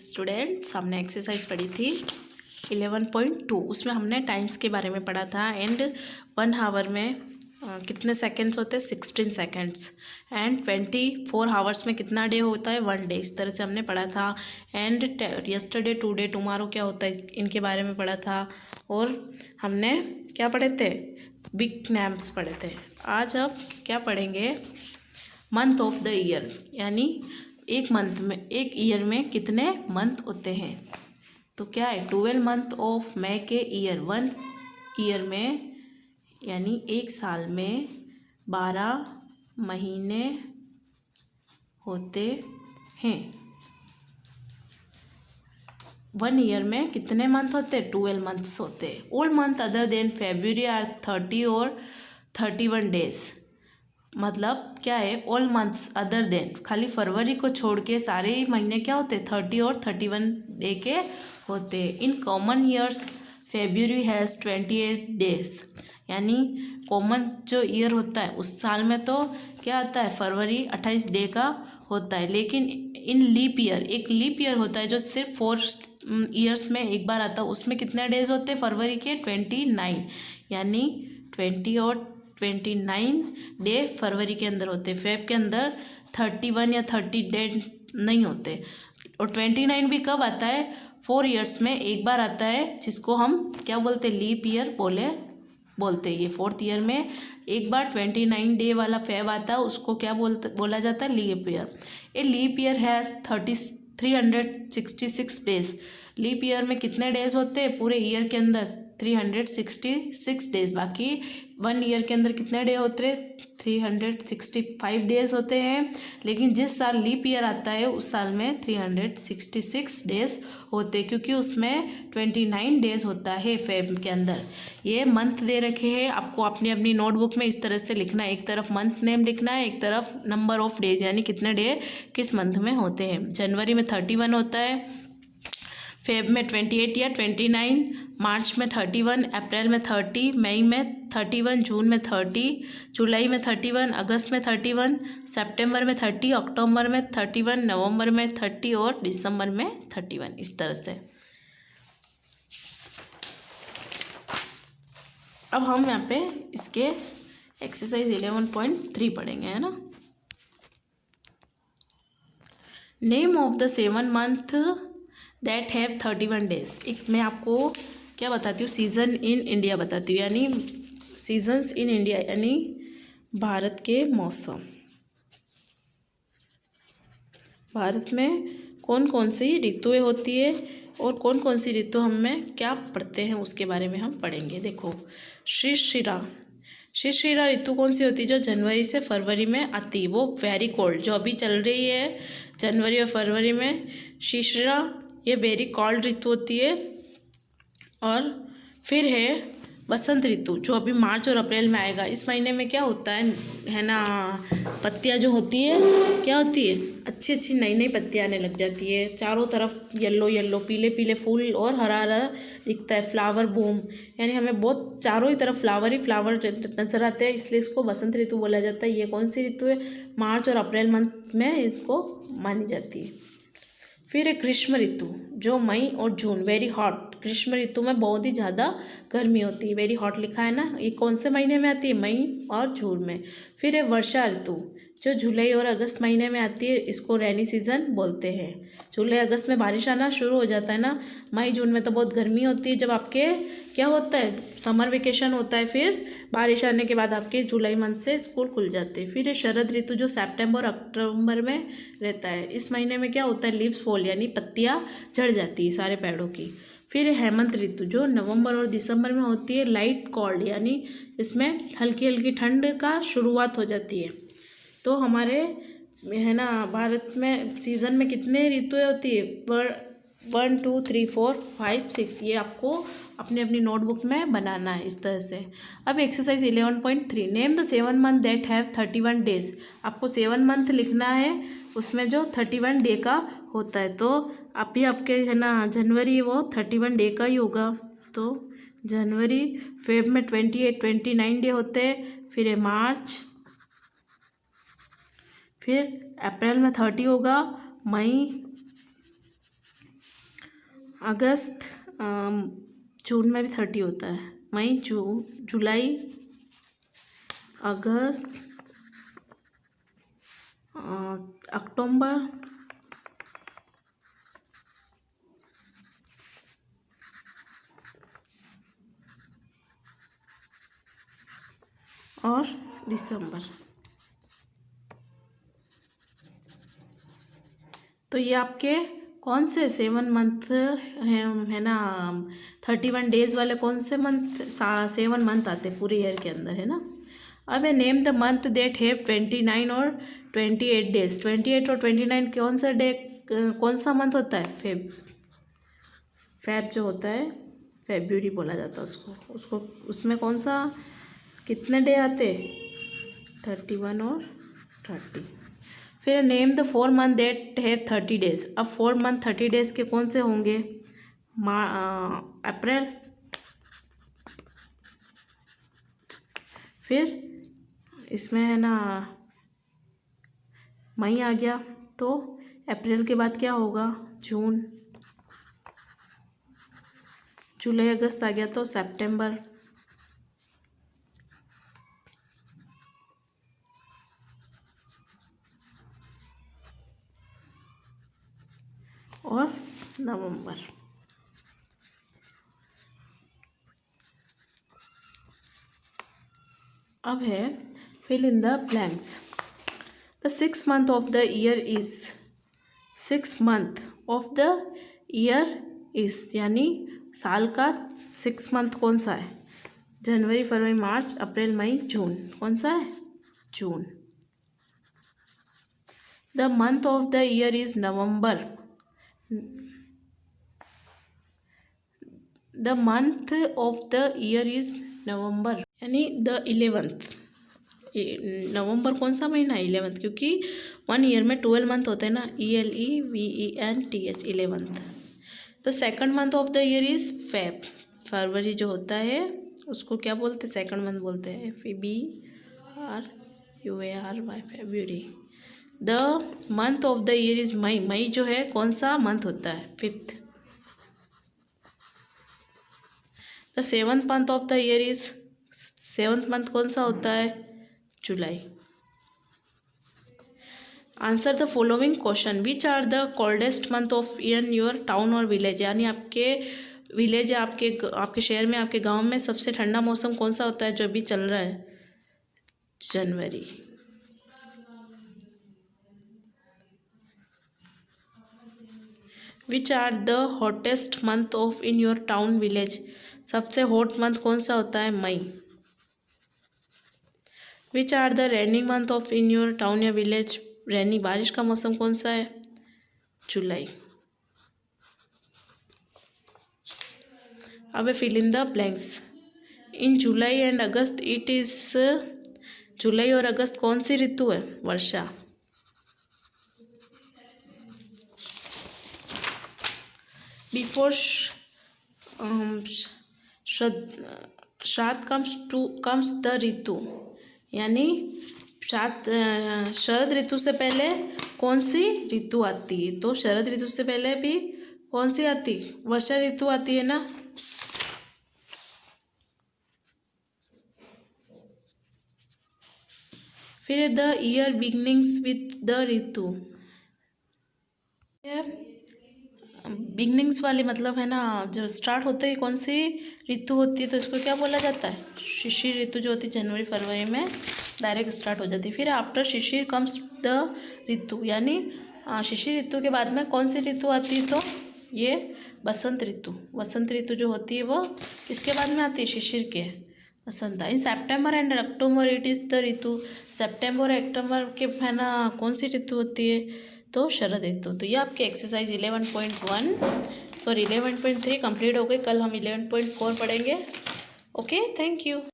Students, हमने exercise पढ़ी थी 11.2। उसमें हमने टाइम्स के बारे में पढ़ा था। एंड 1 आवर में कितने सेकंड्स होते हैं? 16 सेकंड्स। एंड 24 आवर्स में कितना डे होता है? 1 डे। इस तरह से हमने पढ़ा था। एंड यस्टरडे, टुडे, टुमारो क्या होता है, इनके बारे में पढ़ा था। और हमने क्या पढ़े थे? बिग नेम्स पढ़े थे। आज अब क्या पढ़ेंगे? मंथ ऑफ द ईयर, यानी एक मंथ में, एक ईयर में कितने मंथ होते हैं। तो क्या है? 12 मंथ ऑफ मे के ईयर। 1 ईयर में, यानी एक साल में 12 महीने होते हैं। 1 ईयर में कितने मंथ होते हैं? 12 मंथ्स होते हैं। All month other than February are 30 और 31 डेज। मतलब क्या है? ऑल मंथ्स अदर देन, खाली फरवरी को छोड़ के सारे ही महीने क्या होते हैं? 30 और 31 डे के होते हैं। In common years February has 28 days, यानी कॉमन जो ईयर होता है उस साल में तो क्या आता है? फरवरी 28 डे का होता है। लेकिन इन लीप ईयर, एक लीप ईयर होता है जो सिर्फ 4 ईयर्स में एक बार आता है। उसमें कितने डेज होते हैं फरवरी के? 29, यानी 20 और 29 डे फरवरी के अंदर होते। फेब के अंदर 31 या 30 डे नहीं होते। और 29 भी कब आता है? 4 ईयर्स में एक बार आता है, जिसको हम क्या बोलते? लीप ईयर बोलते हैं। ये 4th ईयर में एक बार 29 डे वाला फेब आता है, उसको क्या बोला जाता है? Leap year. A leap year has 366 days. Leap year में कितने डेज होते हैं पूरे ईयर के अंदर? 366 डेज। बाकी 1 ईयर के अंदर कितने डे होते हैं? 365 डेज होते हैं। लेकिन जिस साल लीप ईयर आता है उस साल में 366 डेज होते, क्योंकि उसमें 29 डेज होता है फेब के अंदर। ये मंथ दे रखे हैं आपको अपनी अपनी नोटबुक में। इस तरह से लिखना है, एक तरफ मंथ नेम लिखना है, एक तरफ नंबर ऑफ डेज, यानी कितने डे किस मंथ में होते हैं। जनवरी में 31 होता है, फेब में 28 या 29, मार्च में 31, अप्रैल में 30, मई में 31, जून में 30, जुलाई में 31, अगस्त में 31, सितंबर में 30, अक्टूबर में 31, नवंबर में 30 और दिसंबर में 31। इस तरह से अब हम यहाँ पे इसके एक्सरसाइज 11.3 पढ़ेंगे, है ना। Name of the 7 month that have 31 days. एक मैं आपको क्या बताती हूँ? सीज़न इन इंडिया बताती हूँ, यानी सीजन्स इन इंडिया, यानी भारत के मौसम। भारत में कौन कौन सी ऋतुएं होती है और कौन कौन सी ऋतु हमें क्या पढ़ते हैं उसके बारे में हम पढ़ेंगे। देखो, शिशिरा ऋतु कौन सी होती है? जो जनवरी से फरवरी में आती है, वो वेरी कोल्ड, जो अभी चल रही है जनवरी और फरवरी में। शिशिरा ये वेरी कोल्ड ऋतु होती है। और फिर है बसंत ऋतु, जो अभी मार्च और अप्रैल में आएगा। इस महीने में क्या होता है ना, पत्तियां जो होती है क्या होती है? अच्छी अच्छी नई नई पत्तियां आने लग जाती है। चारों तरफ येलो येलो, पीले पीले फूल और हरा हरा दिखता है। फ्लावर बूम, यानी हमें बहुत चारों ही तरफ फ्लावर ही फ्लावर नजर आते हैं, इसलिए इसको बसंत ऋतु बोला जाता है। ये कौन सी ऋतु है? मार्च और अप्रैल मंथ में इसको मानी जाती है। फिर है ग्रीष्म ऋतु, जो मई और जून, वेरी हॉट। ग्रीष्म ऋतु में बहुत ही ज़्यादा गर्मी होती है, वेरी हॉट लिखा है ना। ये कौन से महीने में आती है? मई और जून में। फिर है वर्षा ऋतु, जो जुलाई और अगस्त महीने में आती है, इसको रेनी सीजन बोलते हैं। जुलाई अगस्त में बारिश आना शुरू हो जाता है ना। मई जून में तो बहुत गर्मी होती है, जब आपके क्या होता है? समर वेकेशन होता है। फिर बारिश आने के बाद आपके जुलाई मंथ से स्कूल खुल जाते हैं। फिर है शरद ऋतु, जो सितंबर और अक्टूबर में रहता है। इस महीने में क्या होता है? लीव्स फॉल, यानी पत्तियाँ झड़ जाती है सारे पेड़ों की। फिर है हेमंत ऋतु, जो नवंबर और दिसंबर में होती है। लाइट कोल्ड, यानी इसमें हल्की हल्की ठंड का शुरुआत हो जाती है। तो हमारे है ना भारत में सीज़न में कितने ऋतुएं होती है? 1 2 3 4 5 6। ये आपको अपनी अपनी नोटबुक में बनाना है इस तरह से। अब exercise 11.3, name the 7 month that have 31 days. आपको 7 मंथ लिखना है, उसमें जो 31 डे का होता है। तो अभी आपके है ना जनवरी, वो 31 डे का ही होगा। तो जनवरी, फेब में 28 29 डे होते हैं। फिर है मार्च, फिर अप्रैल में 30 होगा, मई अगस्त, जून में भी 30 होता है, मई, जुलाई, अगस्त, अक्टूबर, और दिसंबर। तो ये आपके कौन से 7 मंथ है ना, 31 डेज वाले कौन से मंथ, 7 मंथ आते पूरे ईयर के अंदर, है ना। अब है name the month that have 29 और 28 डेज। 28 और 29 कौन सा मंथ होता है? फेब जो होता है, फेब्रुअरी बोला जाता है उसको उसमें कौन सा, कितने डे आते? 31 और 30। फिर नेम द 4 मंथ दैट है 30 डेज। अब 4 मंथ 30 डेज के कौन से होंगे? अप्रैल, फिर इसमें है ना मई आ गया, तो अप्रैल के बाद क्या होगा? जून, जुलाई, अगस्त आ गया तो सितंबर, और नवंबर। अब है fill in the blanks. The 6 month of the year is, 6 month of the year is, यानी साल का 6 मंथ कौन सा है? जनवरी, फरवरी, मार्च, अप्रैल, मई, जून। कौन सा है? June. The month of the year is November. The month of the year is November, यानी द 11th। नवंबर कौन सा महीना है? 11th, क्योंकि 1 ईयर में 12 मंथ होते हैं ना, ELEVENTH, 11th। The second month of the year is Feb. फरवरी जो होता है उसको क्या बोलते हैं? सेकंड मंथ बोलते हैं, FEBRUARY, February. The month of the year is May. मई जो है कौन सा मंथ होता है? 5th। The 7th month of the year is, 7th month कौन सा होता है? जुलाई। Answer the following question. Which are the coldest month of in your town और विलेज, यानी आपके विलेज, आपके शहर में, आपके गांव में सबसे ठंडा मौसम कौन सा होता है जो अभी चल रहा है? जनवरी। Which are the hottest month of in your town village, सबसे हॉट मंथ कौन सा होता है? मई। Which are the raining month of in your town या विलेज, रेनी, बारिश का मौसम कौन सा है? जुलाई। अब fill in the blanks. In July and August it is, जुलाई और अगस्त कौन सी ऋतु है? वर्षा। बिफोर श्राद्ध कम्स द ऋतु, यानी शरद ऋतु से पहले कौन सी ऋतु आती है? तो शरद ऋतु से पहले भी कौन सी आती? वर्षा ऋतु आती है ना। फिर the year beginnings with the Ritu, beginnings वाली मतलब है ना, जो स्टार्ट होते ही कौन सी ऋतु होती है, तो इसको क्या बोला जाता है? शिशिर ऋतु जो होती है जनवरी फरवरी में डायरेक्ट स्टार्ट हो जाती है। फिर आफ्टर शिशिर कम्स द ऋतु, यानी शिशिर ऋतु के बाद में कौन सी ऋतु आती है? तो ये बसंत ऋतु। बसंत ऋतु जो होती है वो इसके बाद में आती है, शिशिर के, बसंत। In September and October it is the ऋतु। सेप्टेम्बर और अक्टूबर के है ना कौन सी ऋतु होती है? तो शरद ऋतु। तो ये आपके एक्सरसाइज 11.1 सॉरी 11.3 कंप्लीट हो गई। कल हम 11.4 पढ़ेंगे। Okay, thank you.